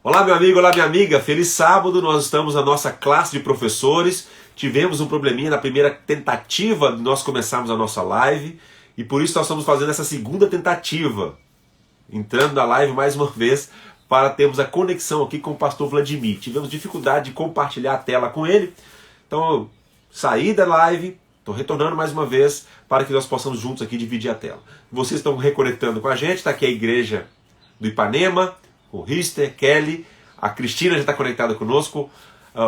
Olá, meu amigo, olá, minha amiga. Feliz sábado. Nós estamos na nossa classe de professores. Tivemos um probleminha na primeira tentativa de nós começarmos a nossa live e por isso nós estamos fazendo essa segunda tentativa, entrando na live mais uma vez para termos a conexão aqui com o pastor Vladimir. Tivemos dificuldade de compartilhar a tela com ele, então eu saí da live, estou retornando mais uma vez para que nós possamos juntos aqui dividir a tela. Vocês estão reconectando com a gente, está aqui a igreja do Ipanema, o Rister, Kelly, a Cristina já está conectada conosco,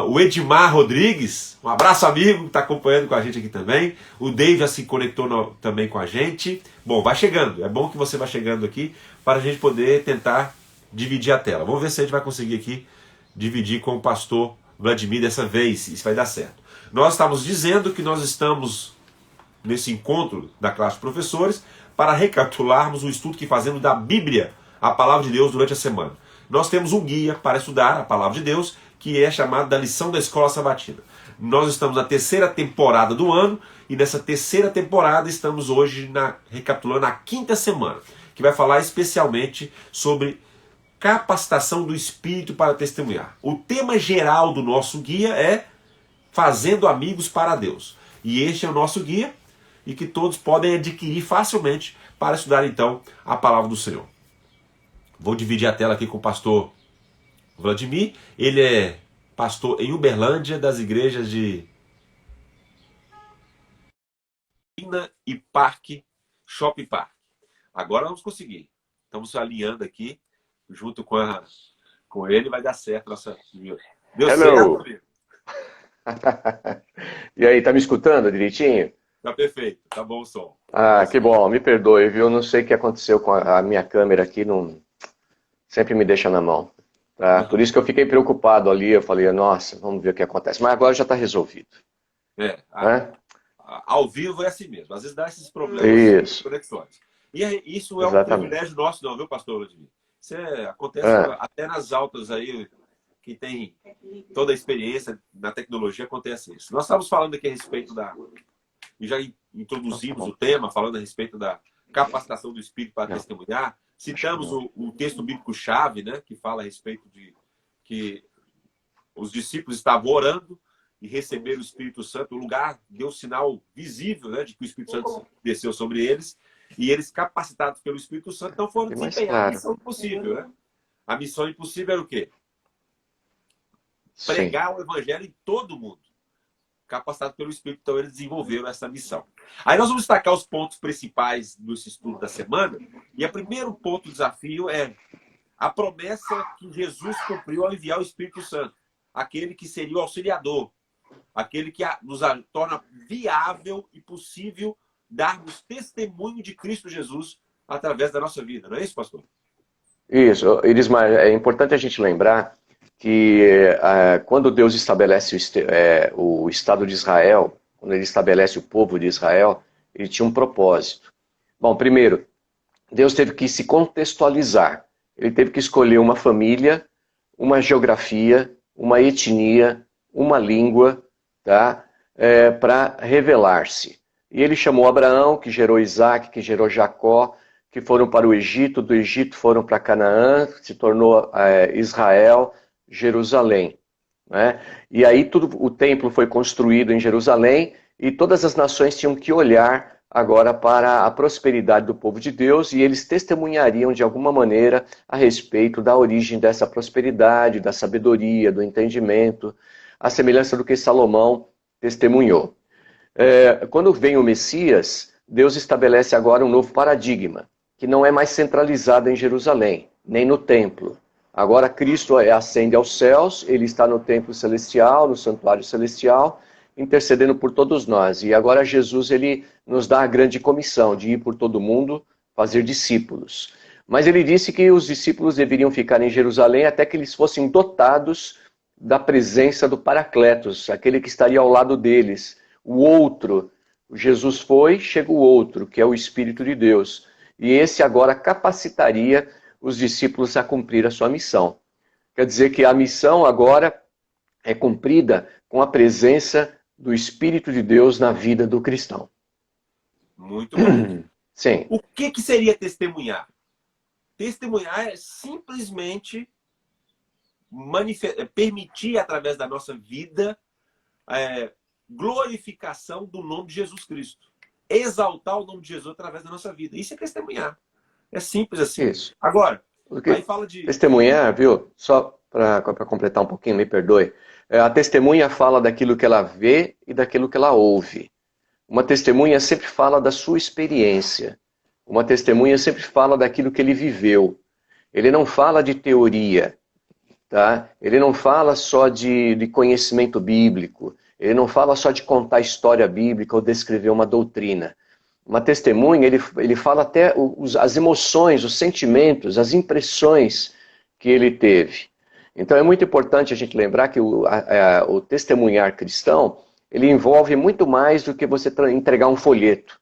o Edmar Rodrigues, um abraço amigo, que está acompanhando com a gente aqui também, o Dave já se conectou também com a gente. Bom, vai chegando, é bom que você vá chegando aqui para a gente poder tentar dividir a tela. Vamos ver se a gente vai conseguir aqui dividir com o pastor Vladimir dessa vez, se isso vai dar certo. Nós estamos dizendo que nós estamos nesse encontro da classe de professores para recapitularmos o estudo que fazemos da Bíblia, a Palavra de Deus, durante a semana. Nós temos um guia para estudar a Palavra de Deus, que é chamado da Lição da Escola Sabatina. Nós estamos na terceira temporada do ano, e nessa terceira temporada estamos hoje recapitulando a quinta semana, que vai falar especialmente sobre capacitação do Espírito para testemunhar. O tema geral do nosso guia é Fazendo Amigos para Deus. E este é o nosso guia, e que todos podem adquirir facilmente para estudar então a Palavra do Senhor. Vou dividir a tela aqui com o pastor Vladimir. Ele é pastor em Uberlândia, das igrejas de Ina e Parque, Shopping Park. Agora vamos conseguir. Estamos alinhando aqui, junto com ele, vai dar certo. Deu Hello. certo, amigo? E aí, tá me escutando direitinho? Tá perfeito, tá bom o som. Ah, que bom, me perdoe, viu? Não sei o que aconteceu com a minha câmera aqui, não sempre me deixa na mão. Tá? Por isso que eu fiquei preocupado ali, eu falei, nossa, vamos ver o que acontece. Mas agora já está resolvido. Né? Ao vivo é assim mesmo, às vezes dá esses problemas de conexões. E isso é Exatamente. um privilégio nosso não, viu, pastor Vladimir? Isso acontece até nas aulas aí, que tem toda a experiência na tecnologia, acontece isso. Nós estávamos falando aqui a respeito e já introduzimos o tema, falando a respeito da capacitação do Espírito para testemunhar. Citamos o texto bíblico-chave, né, que fala a respeito de que os discípulos estavam orando e receberam o Espírito Santo. O lugar deu sinal visível, né, de que o Espírito Santo desceu sobre eles. E eles, capacitados pelo Espírito Santo, não foram desempenhar a missão impossível. Né? A missão impossível era o quê? Pregar o Evangelho em todo mundo. Capacitado pelo Espírito, então eles desenvolveram essa missão. Aí nós vamos destacar os pontos principais desse estudo da semana. E o primeiro ponto do desafio é a promessa que Jesus cumpriu ao enviar o Espírito Santo. Aquele que seria o auxiliador. Aquele que nos torna viável e possível darmos testemunho de Cristo Jesus através da nossa vida. Não é isso, pastor? Isso. Irismar, é importante a gente lembrar que quando Deus estabelece o Estado de Israel, quando ele estabelece o povo de Israel, ele tinha um propósito. Bom, primeiro, Deus teve que se contextualizar. Ele teve que escolher uma família, uma geografia, uma etnia, uma língua, tá? Para revelar-se. E ele chamou Abraão, que gerou Isaac, que gerou Jacó, que foram para o Egito, do Egito foram para Canaã, se tornou Israel, Jerusalém. Né? E aí o templo foi construído em Jerusalém e todas as nações tinham que olhar agora para a prosperidade do povo de Deus e eles testemunhariam de alguma maneira a respeito da origem dessa prosperidade, da sabedoria, do entendimento, a semelhança do que Salomão testemunhou. Quando vem o Messias, Deus estabelece agora um novo paradigma, que não é mais centralizado em Jerusalém, nem no templo. Agora Cristo ascende aos céus, ele está no templo celestial, no santuário celestial, intercedendo por todos nós. E agora Jesus ele nos dá a grande comissão de ir por todo mundo, fazer discípulos. Mas ele disse que os discípulos deveriam ficar em Jerusalém até que eles fossem dotados da presença do Paracletos, aquele que estaria ao lado deles, o outro. Jesus foi, chega o outro, que é o Espírito de Deus. E esse agora capacitaria os discípulos a cumprir a sua missão. Quer dizer que a missão agora é cumprida com a presença do Espírito de Deus na vida do cristão. Muito bom. Sim. O que seria testemunhar? Testemunhar é simplesmente permitir através da nossa vida glorificação do nome de Jesus Cristo. Exaltar o nome de Jesus através da nossa vida. Isso é testemunhar. É simples assim. Isso. Agora, Porque aí fala de... testemunhar, viu? Só para completar um pouquinho, me perdoe. A testemunha fala daquilo que ela vê e daquilo que ela ouve. Uma testemunha sempre fala da sua experiência. Uma testemunha sempre fala daquilo que ele viveu. Ele não fala de teoria, tá? Ele não fala só de conhecimento bíblico. Ele não fala só de contar história bíblica ou descrever uma doutrina. Uma testemunha, ele fala até as emoções, os sentimentos, as impressões que ele teve. Então é muito importante a gente lembrar que o testemunhar cristão, ele envolve muito mais do que você entregar um folheto.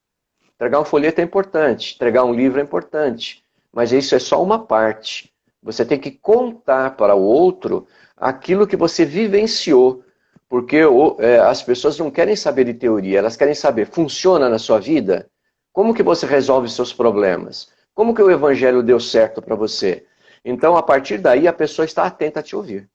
Entregar um folheto é importante, entregar um livro é importante, mas isso é só uma parte. Você tem que contar para o outro aquilo que você vivenciou, porque as pessoas não querem saber de teoria, elas querem saber, funciona na sua vida? Como que você resolve seus problemas? Como que o evangelho deu certo para você? Então, a partir daí, a pessoa está atenta a te ouvir.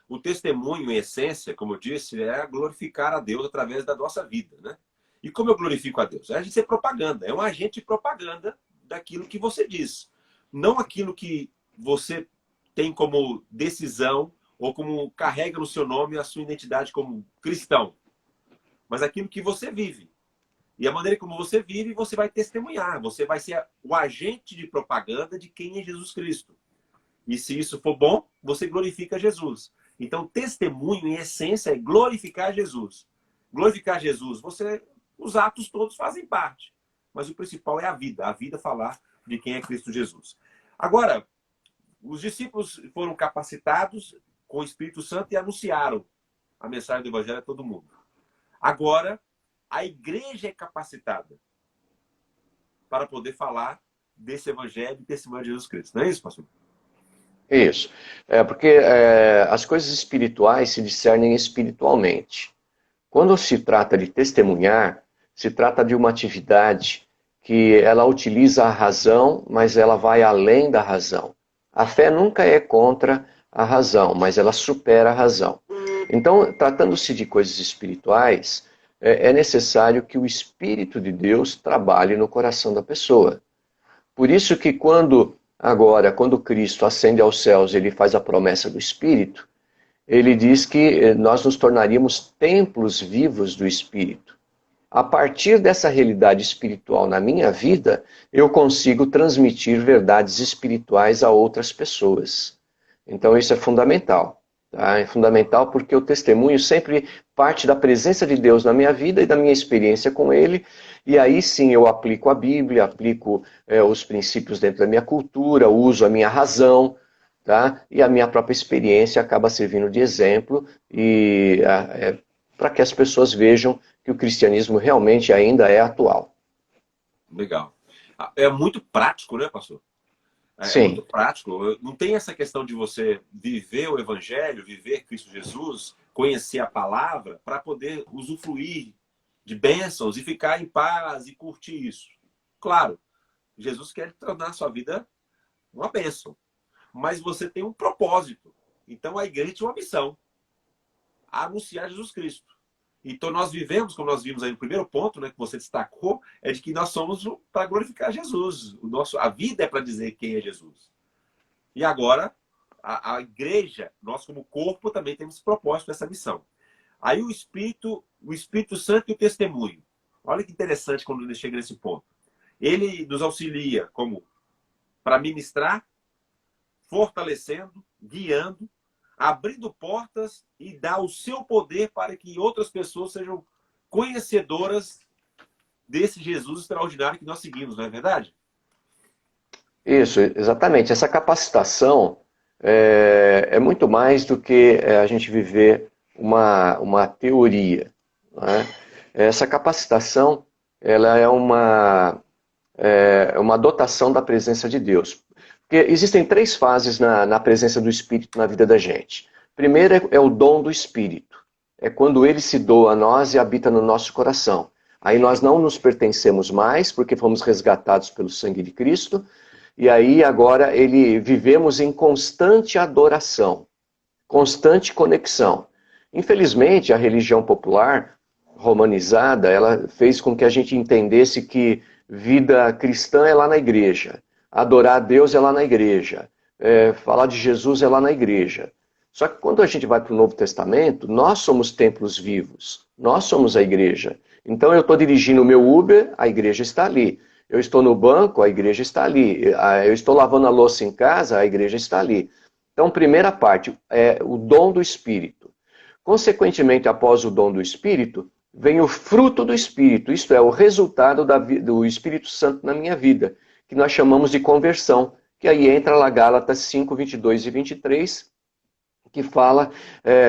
O testemunho, em essência, como eu disse, é glorificar a Deus através da nossa vida, né? E como eu glorifico a Deus? É a gente ser propaganda, é um agente de propaganda daquilo que você diz. Não aquilo que você tem como decisão ou como carrega no seu nome a sua identidade como cristão, mas aquilo que você vive. E a maneira como você vive, você vai testemunhar, você vai ser o agente de propaganda de quem é Jesus Cristo. E se isso for bom, você glorifica Jesus. Então, testemunho, em essência, é glorificar Jesus. Glorificar Jesus, os atos todos fazem parte. Mas o principal é a vida falar de quem é Cristo Jesus. Agora, os discípulos foram capacitados com o Espírito Santo e anunciaram a mensagem do Evangelho a todo mundo. Agora, a igreja é capacitada para poder falar desse Evangelho e testemunhar de Jesus Cristo. Não é isso, pastor? Isso. Porque as coisas espirituais se discernem espiritualmente. Quando se trata de testemunhar, se trata de uma atividade que ela utiliza a razão, mas ela vai além da razão. A fé nunca é contra a razão, mas ela supera a razão. Então, tratando-se de coisas espirituais, é necessário que o Espírito de Deus trabalhe no coração da pessoa. Por isso que quando Cristo ascende aos céus, ele faz a promessa do Espírito, ele diz que nós nos tornaríamos templos vivos do Espírito. A partir dessa realidade espiritual na minha vida, eu consigo transmitir verdades espirituais a outras pessoas. Então isso é fundamental. Tá? É fundamental porque o testemunho sempre parte da presença de Deus na minha vida e da minha experiência com Ele. E aí sim eu aplico a Bíblia, aplico os princípios dentro da minha cultura, uso a minha razão, tá? E a minha própria experiência acaba servindo de exemplo e para que as pessoas vejam que o cristianismo realmente ainda é atual. Legal. É muito prático, né, pastor? É muito Sim. prático. Não tem essa questão de você viver o Evangelho, viver Cristo Jesus, conhecer a palavra, para poder usufruir de bênçãos e ficar em paz e curtir isso. Claro, Jesus quer tornar a sua vida uma bênção. Mas você tem um propósito. Então a igreja tem uma missão: anunciar Jesus Cristo. Então nós vivemos, como nós vimos aí no primeiro ponto, né, que você destacou, é de que nós somos para glorificar Jesus. A vida é para dizer quem é Jesus. E agora, a igreja, nós como corpo, também temos esse propósito, essa missão. Aí o Espírito Santo e o testemunho. Olha que interessante quando ele chega nesse ponto. Ele nos auxilia como para ministrar, fortalecendo, guiando, abrindo portas e dar o seu poder para que outras pessoas sejam conhecedoras desse Jesus extraordinário que nós seguimos, não é verdade? Isso, exatamente. Essa capacitação é muito mais do que a gente viver uma teoria. Né? Essa capacitação ela é uma dotação da presença de Deus. Porque existem 3 fases na presença do Espírito na vida da gente. Primeiro é o dom do Espírito. É quando ele se doa a nós e habita no nosso coração. Aí nós não nos pertencemos mais, porque fomos resgatados pelo sangue de Cristo. E aí agora vivemos em constante adoração, constante conexão. Infelizmente, a religião popular romanizada, ela fez com que a gente entendesse que vida cristã é lá na igreja, adorar a Deus é lá na igreja, falar de Jesus é lá na igreja. Só que quando a gente vai para o Novo Testamento, nós somos templos vivos, nós somos a igreja. Então eu estou dirigindo o meu Uber, a igreja está ali. Eu estou no banco, a igreja está ali. Eu estou lavando a louça em casa, a igreja está ali. Então, primeira parte, é o dom do Espírito. Consequentemente, após o dom do Espírito, vem o fruto do Espírito, isto é, o resultado do Espírito Santo na minha vida, que nós chamamos de conversão, que aí entra lá Gálatas 5, 22 e 23, que fala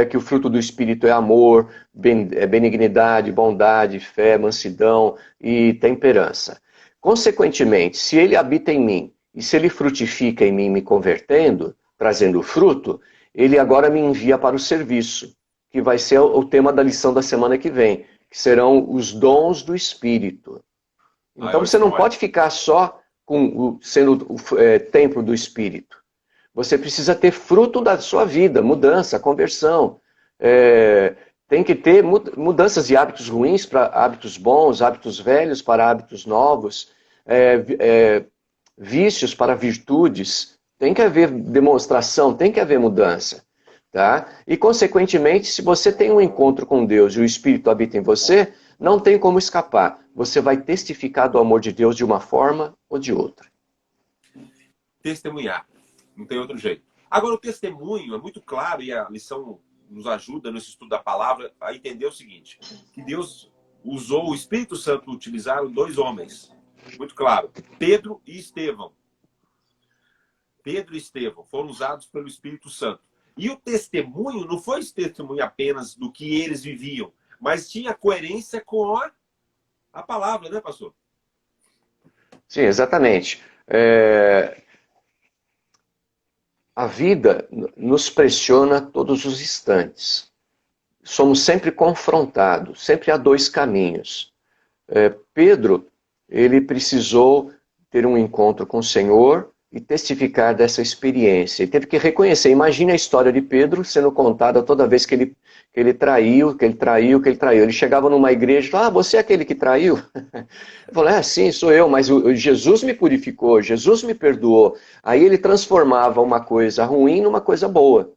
que o fruto do Espírito é amor, benignidade, bondade, fé, mansidão e temperança. Consequentemente, se ele habita em mim, e se ele frutifica em mim me convertendo, trazendo fruto, ele agora me envia para o serviço, que vai ser o tema da lição da semana que vem, que serão os dons do Espírito. Então você não pode ficar só sendo o templo do Espírito. Você precisa ter fruto da sua vida, mudança, conversão. Tem que ter mudanças de hábitos ruins para hábitos bons, hábitos velhos para hábitos novos, vícios para virtudes. Tem que haver demonstração, tem que haver mudança. Tá? E, consequentemente, se você tem um encontro com Deus e o Espírito habita em você, não tem como escapar. Você vai testificar do amor de Deus de uma forma ou de outra. Testemunhar. Não tem outro jeito. Agora, o testemunho é muito claro, e a lição nos ajuda nesse estudo da palavra a entender o seguinte, que Deus usou o Espírito Santo, utilizaram dois homens. Muito claro. Pedro e Estevão. Pedro e Estevão foram usados pelo Espírito Santo. E o testemunho não foi testemunho apenas do que eles viviam, mas tinha coerência com a palavra, né, pastor? Sim, exatamente. A vida nos pressiona todos os instantes. Somos sempre confrontados, sempre há dois caminhos. Pedro, ele precisou ter um encontro com o Senhor e testificar dessa experiência. Ele teve que reconhecer. Imagine a história de Pedro sendo contada toda vez que ele traiu. Ele chegava numa igreja e falava, você é aquele que traiu? Ele falou, sim, sou eu, mas Jesus me purificou, Jesus me perdoou. Aí ele transformava uma coisa ruim numa coisa boa.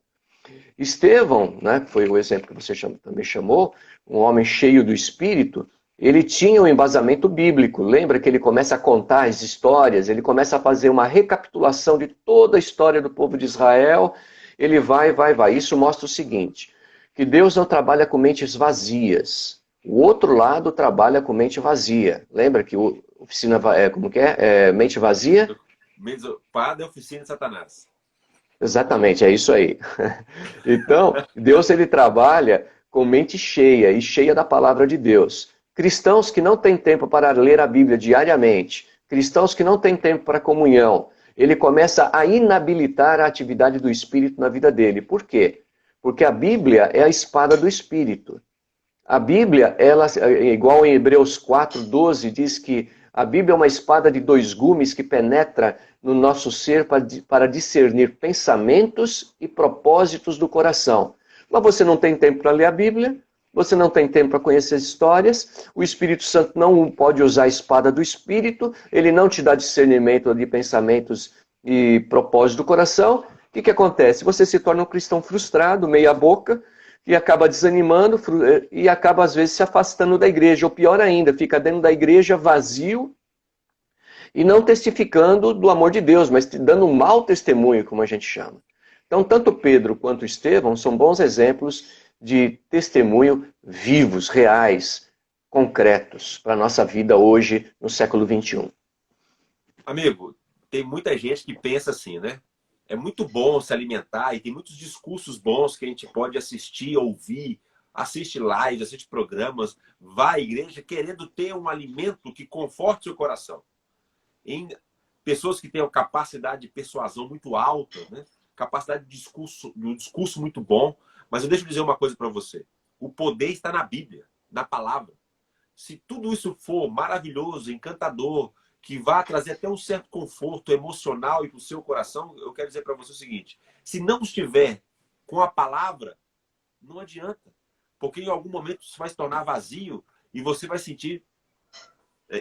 Estevão, né, que foi o exemplo que você também chamou, um homem cheio do Espírito, ele tinha um embasamento bíblico. Lembra que ele começa a contar as histórias, ele começa a fazer uma recapitulação de toda a história do povo de Israel. Ele vai. Isso mostra o seguinte, que Deus não trabalha com mentes vazias. O outro lado trabalha com mente vazia. Lembra que oficina, como que é? Mente vazia? Padre, oficina de Satanás. Exatamente, é isso aí. Então, Deus ele trabalha com mente cheia e cheia da palavra de Deus. Cristãos que não têm tempo para ler a Bíblia diariamente, cristãos que não têm tempo para comunhão, ele começa a inabilitar a atividade do Espírito na vida dele. Por quê? Porque a Bíblia é a espada do Espírito. A Bíblia, ela, igual em Hebreus 4:12, diz que a Bíblia é uma espada de dois gumes que penetra no nosso ser para discernir pensamentos e propósitos do coração. Mas você não tem tempo para ler a Bíblia, você não tem tempo para conhecer as histórias, o Espírito Santo não pode usar a espada do Espírito, ele não te dá discernimento de pensamentos e propósitos do coração. O que acontece? Você se torna um cristão frustrado, meia boca, e acaba desanimando e acaba às vezes se afastando da igreja, ou pior ainda, fica dentro da igreja vazio e não testificando do amor de Deus, mas dando um mau testemunho, como a gente chama. Então, tanto Pedro quanto Estevão são bons exemplos de testemunho vivos, reais, concretos para a nossa vida hoje, no século XXI. Amigo, tem muita gente que pensa assim, né? É muito bom se alimentar e tem muitos discursos bons que a gente pode assistir, ouvir, assiste lives, assiste programas, vai à igreja querendo ter um alimento que conforte seu coração. Em pessoas que têm uma capacidade de persuasão muito alta, né? Capacidade de discurso muito bom. Mas eu deixo dizer uma coisa para você. O poder está na Bíblia, na palavra. Se tudo isso for maravilhoso, encantador, que vai trazer até um certo conforto emocional e para o seu coração, eu quero dizer para você o seguinte: se não estiver com a palavra, não adianta. Porque em algum momento isso vai se tornar vazio e você vai sentir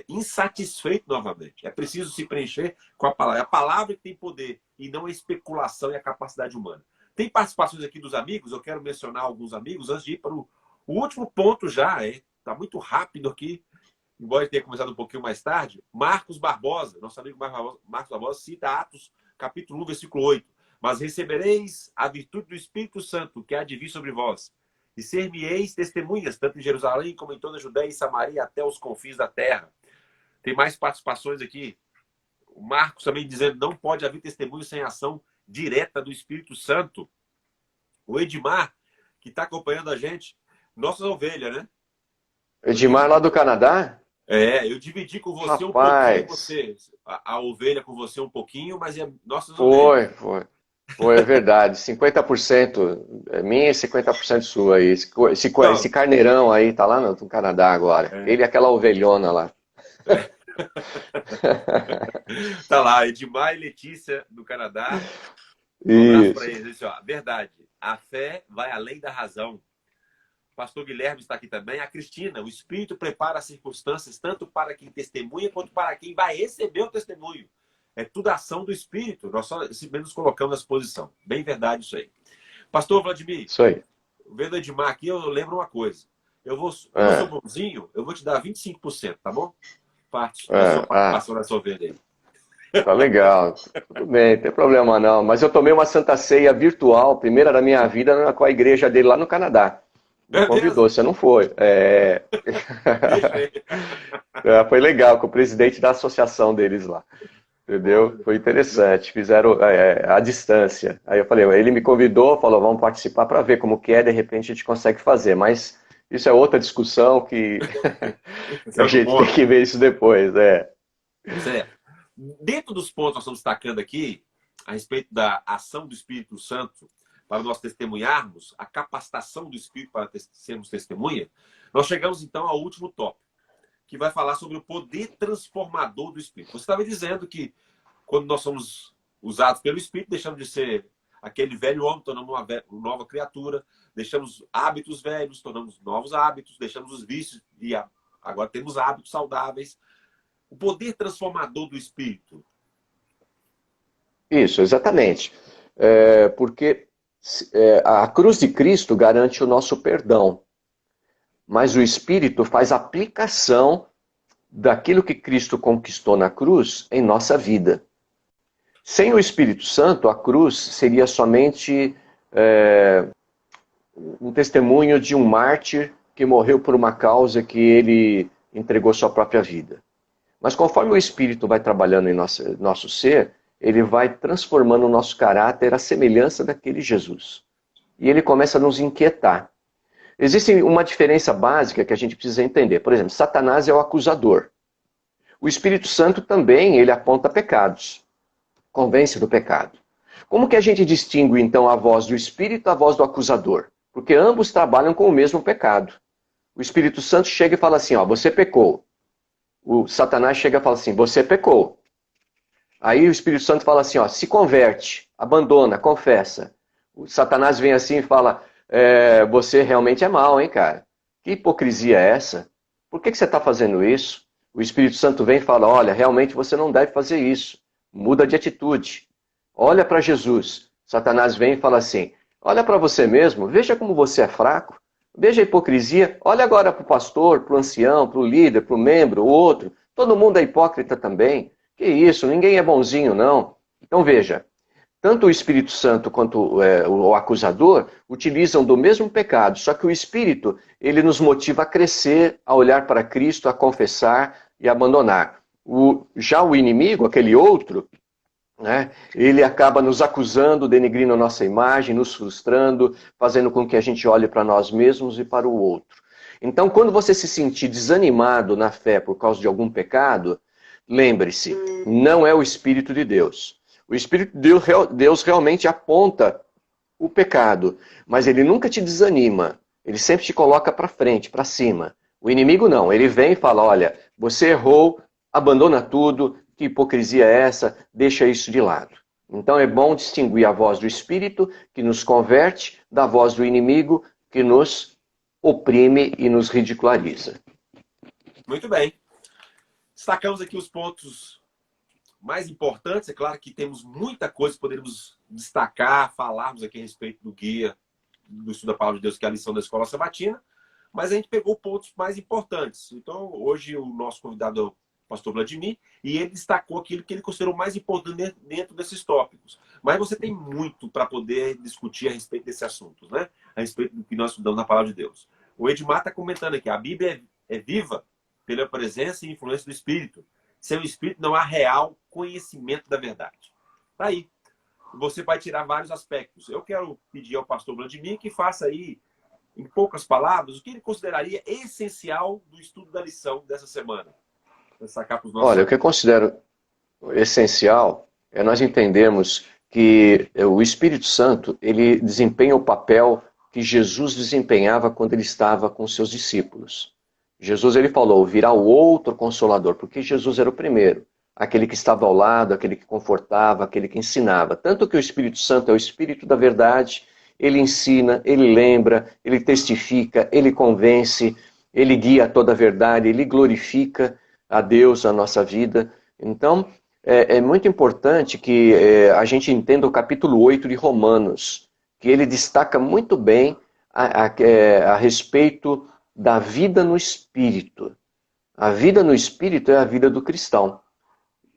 insatisfeito novamente. É preciso se preencher com a palavra. É a palavra que tem poder e não a especulação e a capacidade humana. Tem participações aqui dos amigos, eu quero mencionar alguns amigos antes de ir para o último ponto já. Está muito rápido aqui, embora tenha começado um pouquinho mais tarde. Marcos Barbosa, nosso amigo Marcos Barbosa, cita Atos capítulo 1, versículo 8. Mas recebereis a virtude do Espírito Santo, que há de vir sobre vós, e ser-me-eis testemunhas, tanto em Jerusalém como em toda a Judéia e Samaria, até os confins da terra. Tem mais participações aqui. O Marcos também dizendo: não pode haver testemunho sem ação direta do Espírito Santo. O Edmar, que está acompanhando a gente, nossas ovelhas, né? Edmar lá do Canadá? Eu dividi com você um pouquinho, a ovelha com você um pouquinho, mas é nossas ovelhas. Foi, é verdade. 50% é minha e 50% sua aí. Esse carneirão aí tá lá no Canadá agora. Ele e aquela ovelhona lá. Tá lá, Edmar e Letícia do Canadá. Um abraço para eles. Verdade, a fé vai além da razão. O pastor Guilherme está aqui também. A Cristina: o Espírito prepara as circunstâncias tanto para quem testemunha quanto para quem vai receber o testemunho. É tudo ação do Espírito. Nós só nos colocamos à disposição. Bem verdade isso aí. Pastor Vladimir, isso aí. Vendo o Edmar aqui, eu lembro uma coisa. Eu sou bonzinho, eu vou te dar 25%, tá bom? Parte da sua participação nessa ovelha aí. Tá legal. Tudo bem, não tem problema não. Mas eu tomei uma Santa Ceia virtual, primeira da minha vida, com a igreja dele lá no Canadá. Me convidou, você não foi. Foi legal, com o presidente da associação deles lá. Entendeu? Foi interessante. Fizeram à distância. Aí eu falei, ele me convidou, falou, vamos participar para ver como que é, de repente a gente consegue fazer. Mas isso é outra discussão que a gente tem que ver isso depois. Certo. Dentro dos pontos que nós estamos destacando aqui, a respeito da ação do Espírito Santo para nós testemunharmos, a capacitação do Espírito para sermos testemunha, nós chegamos então ao último tópico, que vai falar sobre o poder transformador do Espírito. Você estava dizendo que quando nós somos usados pelo Espírito, deixamos de ser aquele velho homem, tornamos uma nova criatura, deixamos hábitos velhos, tornamos novos hábitos, deixamos os vícios e agora temos hábitos saudáveis. O poder transformador do Espírito. Isso, exatamente. Porque a cruz de Cristo garante o nosso perdão. Mas o Espírito faz aplicação daquilo que Cristo conquistou na cruz em nossa vida. Sem o Espírito Santo, a cruz seria somente um testemunho de um mártir que morreu por uma causa que ele entregou sua própria vida. Mas conforme o Espírito vai trabalhando em nosso ser, ele vai transformando o nosso caráter à semelhança daquele Jesus. E ele começa a nos inquietar. Existe uma diferença básica que a gente precisa entender. Por exemplo, Satanás é o acusador. O Espírito Santo também, ele aponta pecados. Convence do pecado. Como que a gente distingue, então, a voz do Espírito da voz do acusador? Porque ambos trabalham com o mesmo pecado. O Espírito Santo chega e fala assim, você pecou. O Satanás chega e fala assim, você pecou. Aí o Espírito Santo fala assim, se converte, abandona, confessa. O Satanás vem assim e fala, você realmente é mau, hein, cara? Que hipocrisia é essa? Por que você está fazendo isso? O Espírito Santo vem e fala, olha, realmente você não deve fazer isso. Muda de atitude. Olha para Jesus. Satanás vem e fala assim, olha para você mesmo, veja como você é fraco. Veja a hipocrisia. Olha agora para o pastor, para o ancião, para o líder, para o membro, o outro. Todo mundo é hipócrita também. Que isso, ninguém é bonzinho, não. Então veja, tanto o Espírito Santo quanto o acusador utilizam do mesmo pecado, só que o Espírito, ele nos motiva a crescer, a olhar para Cristo, a confessar e abandonar. Já o inimigo, aquele outro, ele acaba nos acusando, denegrindo a nossa imagem, nos frustrando, fazendo com que a gente olhe para nós mesmos e para o outro. Então, quando você se sentir desanimado na fé por causa de algum pecado, lembre-se, não é o Espírito de Deus. O Espírito de Deus realmente aponta o pecado, mas ele nunca te desanima. Ele sempre te coloca para frente, para cima. O inimigo não, ele vem e fala, olha, você errou, abandona tudo, que hipocrisia é essa, deixa isso de lado. Então é bom distinguir a voz do Espírito, que nos converte, da voz do inimigo, que nos oprime e nos ridiculariza. Muito bem. Destacamos aqui os pontos mais importantes. É claro que temos muita coisa que poderíamos destacar, falarmos aqui a respeito do guia do estudo da Palavra de Deus, que é a lição da Escola Sabatina, mas a gente pegou pontos mais importantes. Então, hoje o nosso convidado é o pastor Vladimir, e ele destacou aquilo que ele considerou mais importante dentro desses tópicos. Mas você tem muito para poder discutir a respeito desses assuntos, né? A respeito do que nós estudamos na Palavra de Deus. O Edmar está comentando aqui, a Bíblia é viva pela presença e influência do Espírito. Sem o Espírito não há real conhecimento da verdade. Tá aí. Você vai tirar vários aspectos. Eu quero pedir ao pastor Vladimir que faça aí, em poucas palavras, o que ele consideraria essencial do estudo da lição dessa semana. Olha, o que eu considero essencial é nós entendermos que o Espírito Santo, ele desempenha o papel que Jesus desempenhava quando ele estava com seus discípulos. Jesus, ele falou, virá o outro Consolador, porque Jesus era o primeiro, aquele que estava ao lado, aquele que confortava, aquele que ensinava. Tanto que o Espírito Santo é o Espírito da verdade, ele ensina, ele lembra, ele testifica, ele convence, ele guia toda a verdade, ele glorifica a Deus, a nossa vida. Então, é muito importante que a gente entenda o capítulo 8 de Romanos, que ele destaca muito bem a respeito da vida no Espírito. A vida no Espírito é a vida do cristão.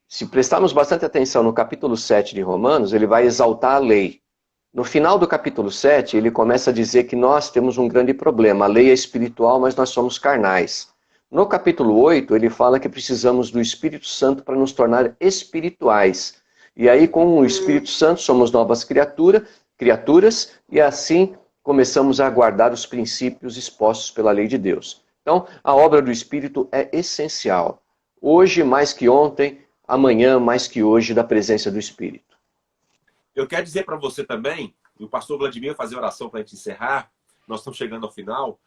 Se prestarmos bastante atenção no capítulo 7 de Romanos, ele vai exaltar a lei. No final do capítulo 7, ele começa a dizer que nós temos um grande problema. A lei é espiritual, mas nós somos carnais. No capítulo 8, ele fala que precisamos do Espírito Santo para nos tornar espirituais. E aí, com o Espírito Santo, somos novas criaturas, e assim começamos a guardar os princípios expostos pela lei de Deus. Então, a obra do Espírito é essencial. Hoje, mais que ontem, amanhã, mais que hoje, da presença do Espírito. Eu quero dizer para você também, e o pastor Vladimir vai fazer oração para a gente encerrar, nós estamos chegando ao final.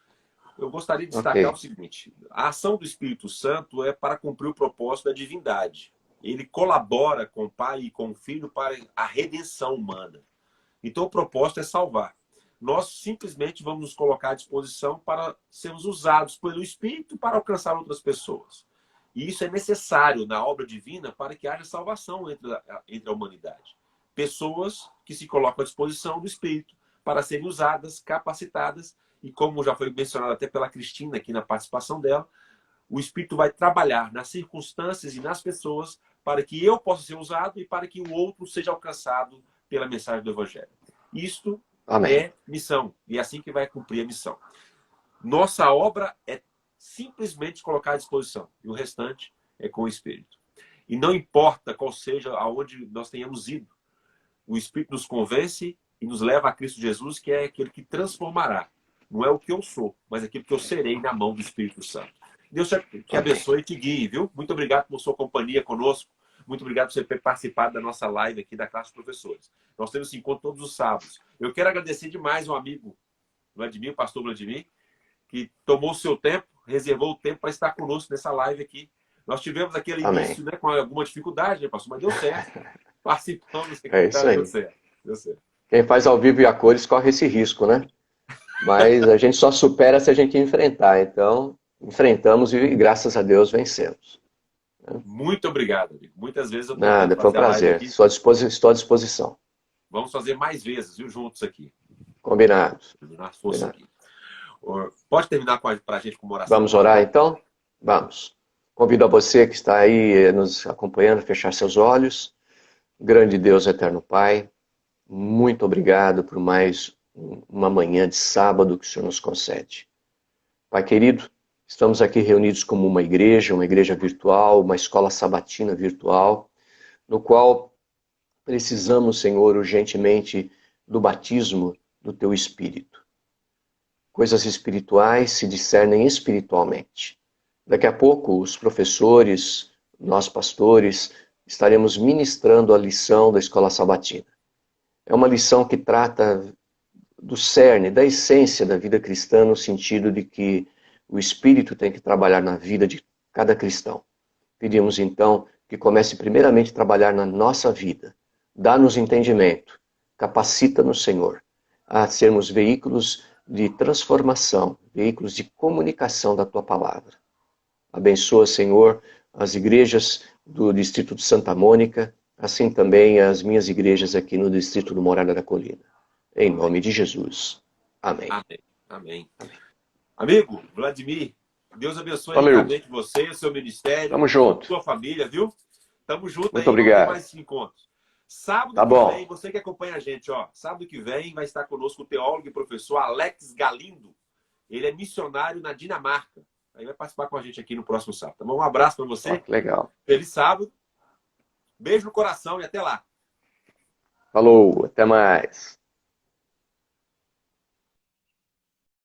Eu gostaria de destacar o seguinte: a ação do Espírito Santo é para cumprir o propósito da divindade. Ele colabora com o Pai e com o Filho para a redenção humana. Então o propósito é salvar. Nós simplesmente vamos nos colocar à disposição para sermos usados pelo Espírito para alcançar outras pessoas. E isso é necessário na obra divina para que haja salvação entre a humanidade. Pessoas que se colocam à disposição do Espírito para serem usadas, capacitadas. E como já foi mencionado até pela Cristina aqui na participação dela, o Espírito vai trabalhar nas circunstâncias e nas pessoas para que eu possa ser usado e para que o outro seja alcançado pela mensagem do Evangelho. Isto é missão, e é assim que vai cumprir a missão. Nossa obra é simplesmente colocar à disposição, e o restante é com o Espírito. E não importa qual seja aonde nós tenhamos ido, o Espírito nos convence e nos leva a Cristo Jesus, que é aquele que transformará. Não é o que eu sou, mas aquilo que eu serei na mão do Espírito Santo. Deus te abençoe e te guie, viu? Muito obrigado por sua companhia conosco. Muito obrigado por você ter participado da nossa live aqui da classe de professores. Nós temos esse encontro todos os sábados. Eu quero agradecer demais ao amigo Vladimir, pastor Vladimir, que tomou o seu tempo, reservou o tempo para estar conosco nessa live aqui. Nós tivemos aquele início, né, com alguma dificuldade, né, pastor? Mas deu certo. Participamos aqui. É isso aí. Deu certo. Deu certo. Quem faz ao vivo e a cores corre esse risco, né? Mas a gente só supera se a gente enfrentar. Então, enfrentamos e, graças a Deus, vencemos. Muito obrigado, amigo. Muitas vezes eu Nada, foi um prazer. Estou à disposição. Vamos fazer mais vezes, viu, juntos aqui. Combinado. Força aqui. Pode terminar para a gente com uma oração? Vamos orar, então? Vamos. Convido a você que está aí nos acompanhando a fechar seus olhos. Grande Deus, eterno Pai, muito obrigado por mais uma manhã de sábado que o Senhor nos concede. Pai querido, estamos aqui reunidos como uma igreja virtual, uma escola sabatina virtual, no qual precisamos, Senhor, urgentemente do batismo do Teu Espírito. Coisas espirituais se discernem espiritualmente. Daqui a pouco, os professores, nós pastores, estaremos ministrando a lição da escola sabatina. É uma lição que trata do cerne, da essência da vida cristã, no sentido de que o Espírito tem que trabalhar na vida de cada cristão. pedimos então que comece primeiramente a trabalhar na nossa vida. Dá-nos entendimento, capacita-nos, Senhor, a sermos veículos de transformação, veículos de comunicação da Tua Palavra. Abençoa, Senhor, as igrejas do Distrito de Santa Mônica, assim também as minhas igrejas aqui no Distrito do Morada da Colina. Em nome de Jesus. Amém. Amém. Amém. Amém. Amigo, Vladimir, Deus abençoe Amigo. ricamente você, o seu ministério, Tamo junto. sua família, viu? Tamo junto. Muito aí, obrigado. Vamos ter mais esse encontro. Sábado Tá que bom. vem, você que acompanha a gente, ó, sábado que vem vai estar conosco o teólogo e professor Alex Galindo. Ele é missionário na Dinamarca. Aí vai participar com a gente aqui no próximo sábado. Tá bom? Um abraço para você. Que legal. Feliz sábado. Beijo no coração e até lá. Falou, até mais.